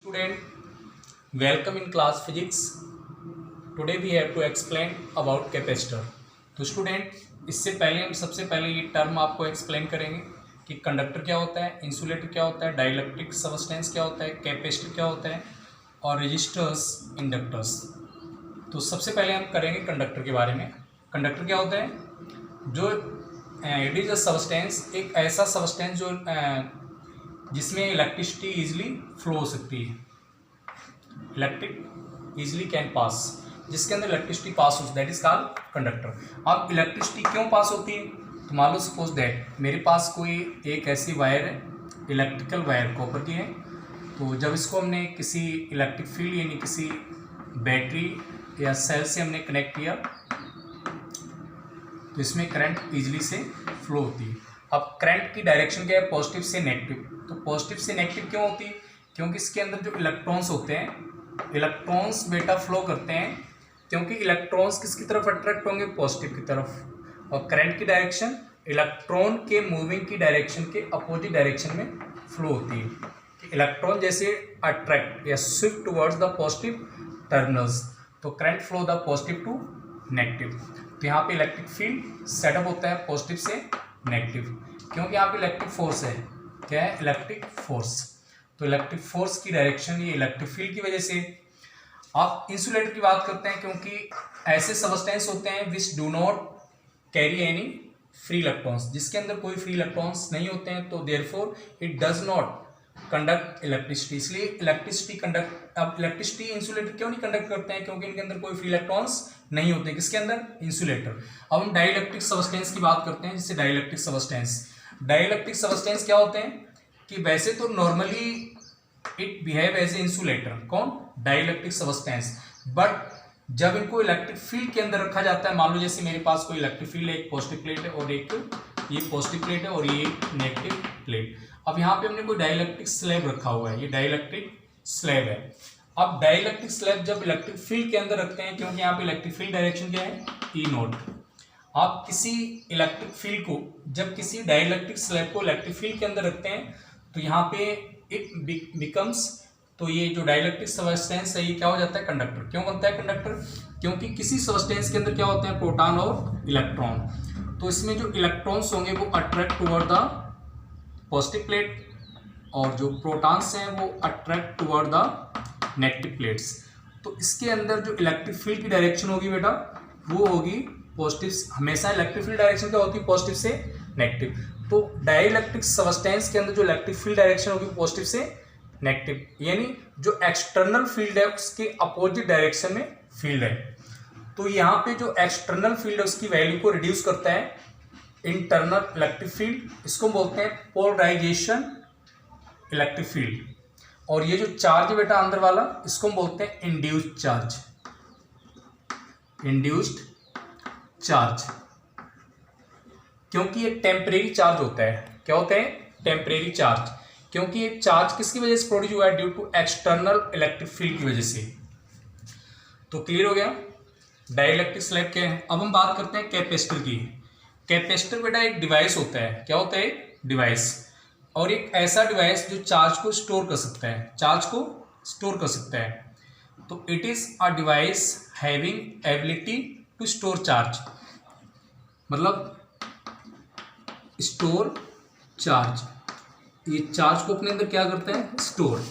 Student, welcome in class physics. Today we have to explain about capacitor. तो student इससे पहले हम सबसे पहले ये टर्म आपको एक्सप्लेन करेंगे कि कंडक्टर क्या होता है, इंसुलेटर क्या होता है, डाइलेक्ट्रिक सबस्टेंस क्या होता है, कैपेसिटर क्या होता है और रेजिस्टर्स, इंडक्टर्स। तो सबसे पहले हम करेंगे कंडक्टर के बारे में। कंडक्टर क्या होता है? जो इट इज़ अ सबस्टेंस, एक ऐसा सबस्टेंस जो जिसमें इलेक्ट्रिसिटी ईजिली फ्लो हो सकती है, इलेक्ट्रिक ईजिली कैन पास, जिसके अंदर इलेक्ट्रिसिटी पास हो, दैट इज कॉल्ड कंडक्टर। अब इलेक्ट्रिसिटी क्यों पास होती है? तो मान लो सपोज दैट मेरे पास कोई एक ऐसी वायर है, इलेक्ट्रिकल वायर कॉपर की है। तो जब इसको हमने किसी इलेक्ट्रिक फील्ड यानी किसी बैटरी या सेल से हमने कनेक्ट किया तो इसमें करंट ईजिली से फ्लो होती है। अब करंट की डायरेक्शन क्या है? पॉजिटिव से नेगेटिव। तो पॉजिटिव से नेगेटिव क्यों होती है? क्योंकि इसके अंदर जो इलेक्ट्रॉन्स होते हैं, इलेक्ट्रॉन्स बेटा फ्लो करते हैं, क्योंकि इलेक्ट्रॉन्स किसकी तरफ अट्रैक्ट होंगे? पॉजिटिव की तरफ। और करंट की डायरेक्शन इलेक्ट्रॉन के मूविंग की डायरेक्शन के अपोजिट डायरेक्शन में फ्लो होती है कि इलेक्ट्रॉन जैसे अट्रैक्ट या swift towards the positive terminals, तो current flow the positive to negative. तो यहाँ पे इलेक्ट्रिक फील्ड सेटअप होता है पॉजिटिव से नेगेटिव, क्योंकि यहाँ पे इलेक्ट्रिक फोर्स है। क्या है? Electric force. तो इलेक्ट्रिक फोर्स की डायरेक्शन ये इलेक्ट्रिक फील्ड की वजह से। आप इंसुलेटर की बात करते हैं, क्योंकि ऐसे सबस्टेंस होते हैं which do not carry any free electrons, जिसके अंदर कोई फ्री इलेक्ट्रॉन्स नहीं होते हैं, तो therefore it does not conduct electricity. इसलिए इलेक्ट्रिसिटी कंडक्ट, अब इलेक्ट्रिसिटी इंसुलेटर क्यों नहीं कंडक्ट करते हैं? क्योंकि इनके अंदर कोई फ्री इलेक्ट्रॉन्स नहीं होते। किसके अंदर? इंसुलेटर। अब हम डाइलेक्ट्रिक सबस्टेंस की बात करते हैं, जैसे डाइलेक्ट्रिक सबस्टेंस। डाइलेक्ट्रिक सबस्टेंस क्या होते हैं कि वैसे तो normally it behave as a insulator. कौन? Dielectric substance. बट जब इनको इलेक्ट्रिक फील्ड के अंदर रखा जाता है, मान लो जैसे मेरे पास कोई इलेक्ट्रिक फील्ड है, एक पॉजिटिव प्लेट है और एक ये पॉजिटिव प्लेट है और ये नेगेटिव प्लेट। अब यहाँ पे हमने कोई डाइलेक्ट्रिक स्लैब रखा हुआ है, ये डाइलेक्ट्रिक स्लैब है। अब डाइलेक्ट्रिक स्लैब जब इलेक्ट्रिक फील्ड के अंदर रखते हैं, क्योंकि यहाँ पे इलेक्ट्रिक फील्ड डायरेक्शन क्या है? ई नोट। आप किसी इलेक्ट्रिक फील्ड को, जब किसी डाइलेक्ट्रिक स्लैब को इलेक्ट्रिक फील्ड के अंदर रखते हैं, तो यहाँ पे इट बिकम्स, तो ये जो डाइलेक्ट्रिक सबस्टेंस है ये क्या हो जाता है? कंडक्टर। क्यों बनता है कंडक्टर? क्योंकि किसी सबस्टेंस के अंदर क्या होते हैं? प्रोटॉन और इलेक्ट्रॉन। तो इसमें जो इलेक्ट्रॉन्स होंगे वो attract toward the positive plate, और जो प्रोटॉन्स हैं वो attract toward the negative plates. तो इसके अंदर जो इलेक्ट्रिक फील्ड की डायरेक्शन होगी बेटा, वो होगी पॉजिटिव। हमेशा इलेक्ट्रिक फील्ड डायरेक्शन क्या होती है? पॉजिटिव से नेगेटिव। तो डाइलेक्ट्रिक सबस्टेंस के अंदर जो इलेक्ट्रिक फील्ड डायरेक्शन होगी पॉजिटिव से नेगेटिव, यानी जो एक्सटर्नल फील्ड है उसके अपोजिट डायरेक्शन में फील्ड है। तो यहाँ पे जो एक्सटर्नल फील्ड है उसकी वैल्यू को रिड्यूस करता है इंटरनल इलेक्ट्रिक फील्ड, इसको बोलते हैं पोलराइजेशन इलेक्ट्रिक फील्ड। और ये जो चार्ज है बेटा अंदर वाला, इसको हम बोलते हैं इंड्यूस्ड चार्ज। इंड्यूस्ड चार्ज, क्योंकि ये टेम्परेरी चार्ज होता है। क्या होता है? Temporary charge. क्योंकि ये चार्ज किसकी वजह से प्रोड्यूस हुआ है? Due to external electric field की वजह से। तो क्लियर हो गया डाइलेक्ट्रिक स्लैब क्या है। अब हम बात करते हैं कैपेसिटर की। कैपेसिटर बेटा एक डिवाइस होता है। क्या होता है? डिवाइस। और एक ऐसा डिवाइस जो चार्ज को स्टोर कर सकता है, चार्ज को स्टोर कर सकता है। तो it is a device having ability to store charge, मतलब स्टोर चार्ज। ये चार्ज को अपने अंदर क्या करता है? स्टोर।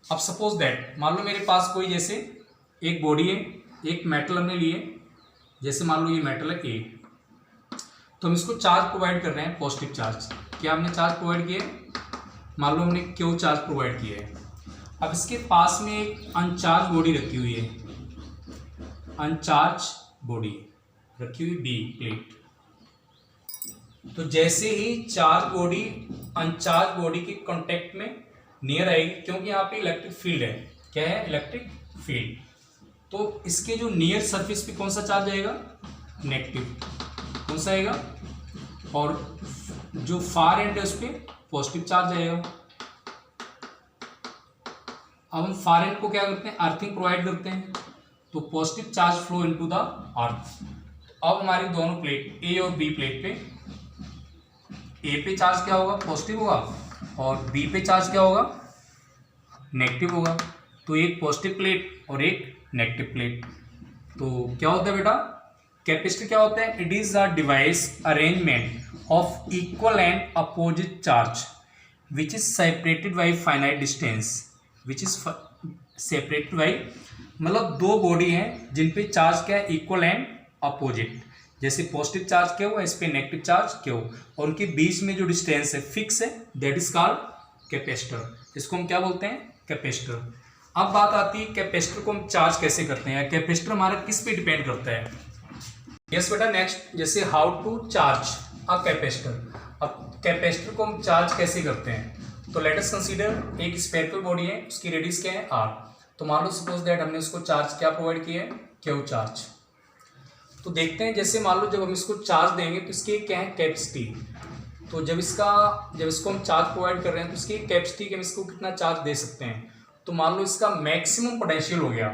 अब सपोज दैट मान लो मेरे पास कोई जैसे एक बॉडी है, एक मेटल हमने लिए, जैसे मान लो ये मेटल है ए, तो हम इसको चार्ज प्रोवाइड कर रहे हैं, पॉजिटिव चार्ज। क्या हमने चार्ज प्रोवाइड किए? मान लो हमने क्यू चार्ज प्रोवाइड किया है। अब इसके पास में एक अनचार्ज बॉडी रखी हुई है, अनचार्ज बॉडी रखी हुई बी प्लेट। तो जैसे ही चार्ज बॉडी अनचार्ज बॉडी के कांटेक्ट में नियर आएगी, क्योंकि यहाँ पे इलेक्ट्रिक फील्ड है। क्या है? Electric field. तो इसके जो नियर सरफेस पे कौन सा चार्ज आएगा? नेगेटिव। कौन सा आएगा? और जो फार एंड है उस पर पॉजिटिव चार्ज आएगा। अब हम फार एंड को क्या करते हैं? अर्थिंग प्रोवाइड करते हैं, तो positive charge flow into the earth. अब हमारी दोनों प्लेट ए और बी प्लेट पे, ए पे चार्ज क्या होगा? पॉजिटिव होगा, और बी पे चार्ज क्या होगा? नेगेटिव होगा, तो एक पॉजिटिव प्लेट और एक नेगेटिव प्लेट। तो क्या होता है बेटा, कैपेसिटर क्या होता है, it is a device arrangement of equal and opposite charge which is separated by finite distance, which is separated by, मतलब दो बॉडी हैं जिन पे चार्ज क्या है, इक्वल एंड अपोजिट, जैसे पॉजिटिव चार्ज क्या हो, इस पे नेगेटिव चार्ज क्या हो, और उनके बीच में जो डिस्टेंस है फिक्स है, दैट इज कॉल्ड कैपेसिटर। इसको हम क्या बोलते हैं, कैपेसिटर। अब बात आती है कैपेसिटर को हम चार्ज कैसे करते हैं, कैपेसिटर हमारा किस पे डिपेंड करता है। यस बेटा, नेक्स्ट जैसे how to charge a capacitor. अब कैपेसिटर को हम चार्ज कैसे करते हैं, तो लेट अस कंसीडर एक स्फेरिकल बॉडी है, उसकी रेडियस क्या है r। तो मान लो सपोज दैट हमने उसको चार्ज क्या प्रोवाइड किया है, क्यू चार्ज। तो देखते हैं, जैसे मान लो जब हम इसको चार्ज देंगे तो इसकी क्या है, कैपेसिटी। तो जब इसको हम चार्ज प्रोवाइड कर रहे हैं तो इसकी कैपेसिटी कि हम इसको कितना चार्ज दे सकते हैं। तो मान लो इसका मैक्सिमम पोटेंशियल हो गया,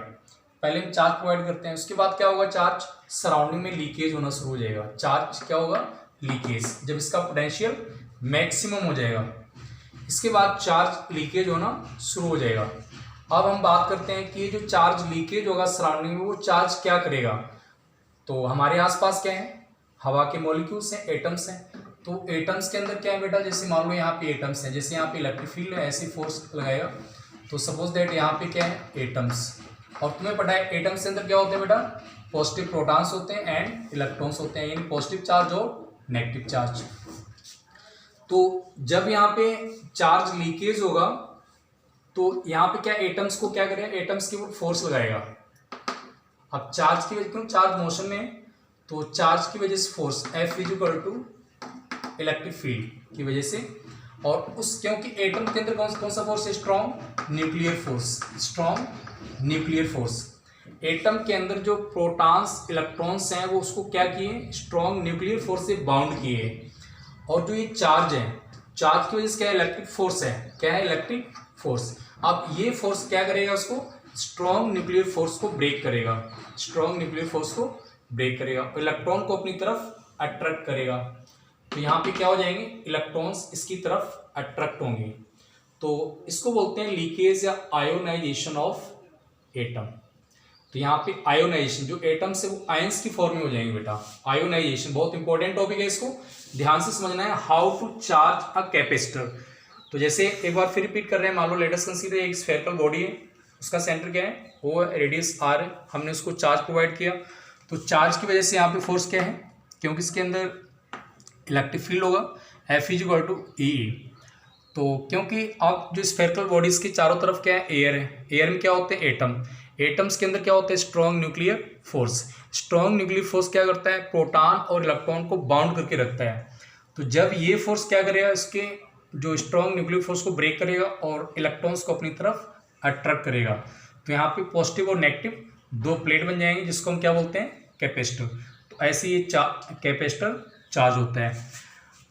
पहले हम चार्ज प्रोवाइड करते हैं, उसके बाद क्या होगा, चार्ज सराउंडिंग में लीकेज होना शुरू हो जाएगा। चार्ज क्या होगा, लीकेज, जब इसका पोटेंशियल मैक्सिमम हो जाएगा, इसके बाद चार्ज लीकेज होना शुरू हो जाएगा। अब हम बात करते हैं कि ये जो चार्ज लीकेज होगा सराउंडिंग में, वो चार्ज क्या करेगा। तो हमारे आसपास क्या है, हवा के मॉलिक्यूल्स हैं, एटम्स हैं। तो एटम्स के अंदर क्या है बेटा, जैसे मान लो यहाँ पे एटम्स हैं, जैसे यहाँ पे इलेक्ट्रिक फील्ड है, ऐसे फोर्स लगाएगा। तो सपोज दैट यहाँ पे क्या है, एटम्स, और तुम्हें पता है एटम्स के अंदर क्या होते हैं बेटा, पॉजिटिव प्रोटॉन्स होते हैं एंड इलेक्ट्रॉन्स होते हैं, यानी पॉजिटिव चार्ज और नेगेटिव चार्ज। तो जब यहाँ पे चार्ज लीकेज होगा तो यहाँ पे क्या, एटम्स को क्या करेगा, एटम्स के ऊपर फोर्स लगाएगा। अब चार्ज की वजह, क्यों, चार्ज मोशन में, तो चार्ज की वजह से force F is equal to electric field की वजह से, और उस क्योंकि एटम के अंदर कौन सा फोर्स है, strong nuclear force, strong nuclear force. Atom के अंदर जो प्रोटॉन्स इलेक्ट्रॉन्स हैं वो उसको क्या किए, स्ट्रॉन्ग न्यूक्लियर फोर्स से बाउंड किए। और जो ये चार्ज है, चार्ज की वजह से क्या है, इलेक्ट्रिक फोर्स है, क्या है, इलेक्ट्रिक फोर्स। अब ये फोर्स क्या करेगा, उसको स्ट्रॉन्ग न्यूक्लियर फोर्स को ब्रेक करेगा, स्ट्रॉन्ग न्यूक्लियर फोर्स को ब्रेक करेगा, इलेक्ट्रॉन को अपनी तरफ अट्रैक्ट करेगा। तो यहाँ पे क्या हो जाएंगे, इलेक्ट्रॉन्स इसकी तरफ अट्रैक्ट होंगे। तो इसको बोलते हैं लीकेज या आयोनाइजेशन ऑफ एटम। तो यहाँ पे आयोनाइजेशन, जो एटम्स है वो आयंस की फॉर्म में हो जाएंगे बेटा। आयोनाइजेशन बहुत इंपॉर्टेंट टॉपिक है, इसको ध्यान से समझना है। How to charge a capacitor. तो जैसे एक बार फिर रिपीट कर रहे हैं, मान लो लेट अस कंसीडर एक स्फेरिकल बॉडी है, उसका सेंटर क्या है, वो रेडियस r है, हमने उसको चार्ज प्रोवाइड किया। तो चार्ज की वजह से यहाँ पे फोर्स क्या है, क्योंकि इसके अंदर इलेक्ट्रिक फील्ड होगा, F is equal to E। तो क्योंकि अब जो स्फेरिकल बॉडीज के चारों तरफ क्या है, एयर है, एयर में क्या होते हैं, एटम, एटम्स के अंदर क्या होता है, strong nuclear force. Strong nuclear force क्या करता है, प्रोटॉन और इलेक्ट्रॉन को बाउंड करके रखता है। तो जब ये फोर्स क्या करेगा, इसके जो स्ट्रॉन्ग न्यूक्लियर फोर्स को ब्रेक करेगा और इलेक्ट्रॉन्स को अपनी तरफ अट्रैक्ट करेगा। तो यहाँ पे पॉजिटिव और नेगेटिव दो प्लेट बन जाएंगे, जिसको हम क्या बोलते हैं, कैपेसिटर। तो ऐसे ये कैपेसिटर चार्ज होता है।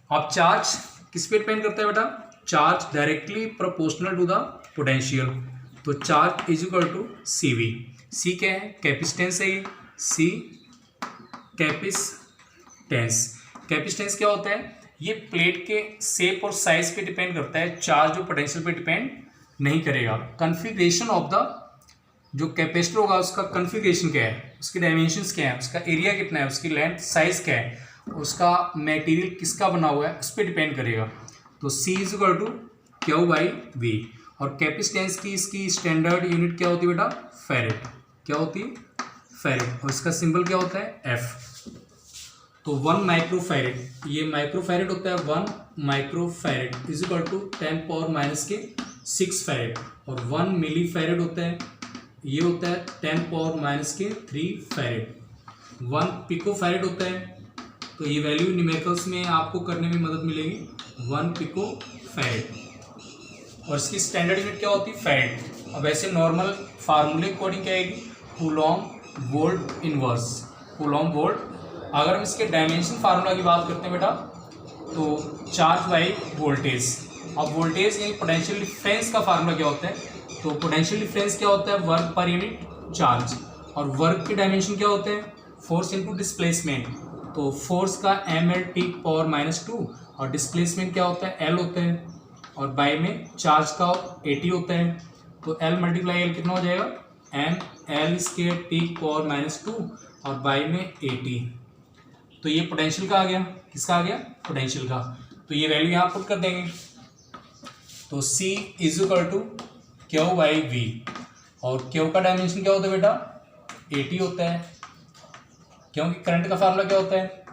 अब चार्ज किस पे डिपेंड करता है बेटा, charge directly proportional to the potential. तो charge is equal to CV। C क्या है, कैपेसिटेंस है, C कैपेसिटेंस। कैपेसिटेंस क्या होता है, ये प्लेट के शेप और साइज पे डिपेंड करता है, चार्ज और पोटेंशियल पे डिपेंड नहीं करेगा। कन्फिग्रेशन ऑफ द जो कैपेसिटर होगा उसका कन्फिग्रेशन क्या है, उसके डायमेंशंस क्या है, उसका एरिया कितना है, उसकी लेंथ साइज क्या है, उसका मटेरियल किसका बना हुआ है, उस पर डिपेंड करेगा। तो C is equal to Q/V। और कैपेसिटेंस की इसकी स्टैंडर्ड यूनिट क्या होती है बेटा, फैरेड। क्या होती है, फैरेड। और इसका सिंबल क्या होता है, F। तो 1 माइक्रोफैरेड, ये माइक्रोफैरेड होता है, 1 microfarad is equal to 10⁻⁻6 farad. और 1 मिलीफैरेड होता है, ये होता है 10⁻⁻3 फैरेड। 1 पिकोफैरेड होता है, तो ये वैल्यू न्यूमेरिकल्स में आपको करने में मदद मिलेगी, 1 पिकोफैरेड। और इसकी स्टैंडर्ड यूनिट क्या होती है, फैरेड। अब वैसे नॉर्मल फार्मूले अकॉर्डिंग क्या आएगी, Coulomb volt inverse, Coulomb volt. अगर हम इसके डायमेंशन फार्मूला की बात करते हैं बेटा, तो चार्ज बाई वोल्टेज। अब वोल्टेज यानी पोटेंशियल डिफरेंस का फार्मूला क्या होता है, तो पोटेंशियल डिफरेंस क्या होता है, वर्क पर यूनिट चार्ज। और वर्क के डायमेंशन क्या होते हैं, फोर्स इनटू डिस्प्लेसमेंट। तो फोर्स का mL/-2 और डिस्प्लेसमेंट क्या होता है, L होता है। और बाय में चार्ज का AT होता है। तो एल मल्टीप्लाई एल कितना हो जाएगा, M L square T power minus 2 और बाई में ए टी। तो ये पोटेंशियल का आ गया, किसका आ गया, पोटेंशियल का। तो ये वैल्यू यहाँ पुट कर देंगे। तो C is equal to Q by V, और क्यू का डायमेंशन क्या होता है बेटा, 80 होता है, क्योंकि करंट का फार्मूला क्या होता है,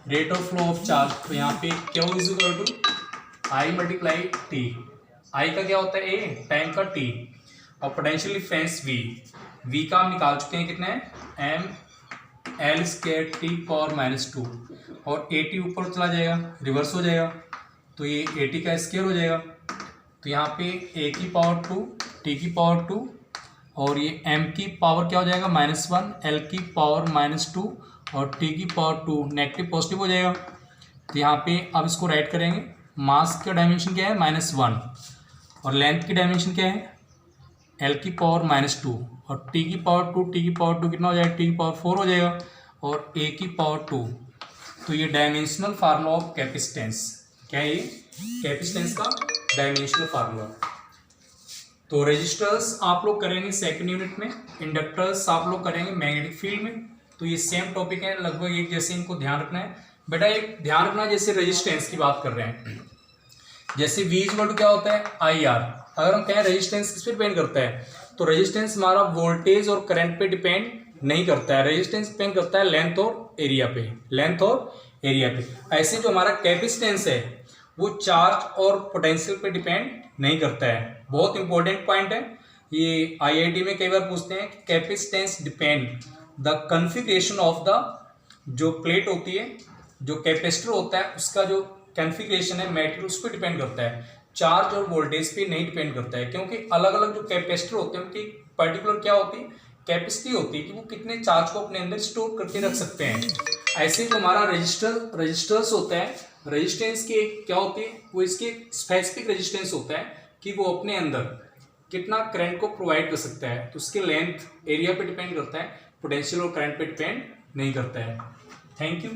rate of flow of charge. तो यहाँ पे Q is equal to I multiply T, I का क्या होता है ए, टाइम का टी, और पोटेंशियल डिफरेंस वी, वी का हम निकाल चुके हैं कितने हैं, M L square T power minus 2, और ए टी ऊपर चला जाएगा, रिवर्स हो जाएगा, तो ये ए टी का स्केयर हो जाएगा। तो यहाँ पे ए की पावर 2, टी की पावर 2, और ये एम की पावर क्या हो जाएगा, -1, एल की पावर -2 और टी की पावर 2, नेगेटिव पॉजिटिव हो जाएगा। तो यहाँ पे अब इसको राइट करेंगे, मास का डायमेंशन क्या है, -1, और लेंथ की डायमेंशन क्या है, एल की पावर -2 और टी की पावर 2, टी की पावर 2 कितना हो जाएगा, टी की पावर 4 हो जाएगा, और ए की पावर 2। तो ये डायमेंशनल फार्मूला ऑफ कैपेसिटेंस, क्या है ये, कैपेसिटेंस का डायमेंशनल फार्मूला। तो रेजिस्टर्स आप लोग करेंगे सेकंड यूनिट में, इंडक्टर्स आप लोग करेंगे मैग्नेटिक फील्ड में। तो ये सेम टॉपिक है, लगभग एक जैसे, इनको ध्यान रखना है बेटा। एक ध्यान रखना, जैसे रेजिस्टेंस की बात कर रहे हैं, जैसे V इक्वल टू क्या होता है, IR। अगर हम कहें रेजिस्टेंस किस पे डिपेंड करता है, तो रेजिस्टेंस हमारा वोल्टेज और करंट पे डिपेंड नहीं करता है, रेजिस्टेंस डिपेंड करता है लेंथ और एरिया पे, लेंथ और एरिया पे। ऐसे जो हमारा कैपेसिटेंस है वो चार्ज और पोटेंशियल पे डिपेंड नहीं करता है। बहुत इंपॉर्टेंट पॉइंट है ये, IIT में कई बार पूछते हैं कि capacitance depend the configuration of the, जो प्लेट होती है, जो कैपेसिटर होता है उसका जो कॉन्फ़िगरेशन है, मेटेरियल, उस पर डिपेंड करता है, चार्ज और वोल्टेज पे नहीं डिपेंड करता है। क्योंकि अलग अलग जो कैपेसिटर होते हैं उनकी पर्टिकुलर क्या होती है, कैपेसिटी होती है कि वो कितने चार्ज को अपने अंदर स्टोर करके रख सकते हैं। ऐसे जो हमारा रजिस्टर्स होता है, रेजिस्टेंस की एक क्या होती है, वो इसकी स्पेसिफिक रेजिस्टेंस होता है कि वो अपने अंदर कितना करंट को प्रोवाइड कर सकता है। तो उसके लेंथ, एरिया पे डिपेंड करता है, पोटेंशियल और करंट पे डिपेंड नहीं करता है। Thank you.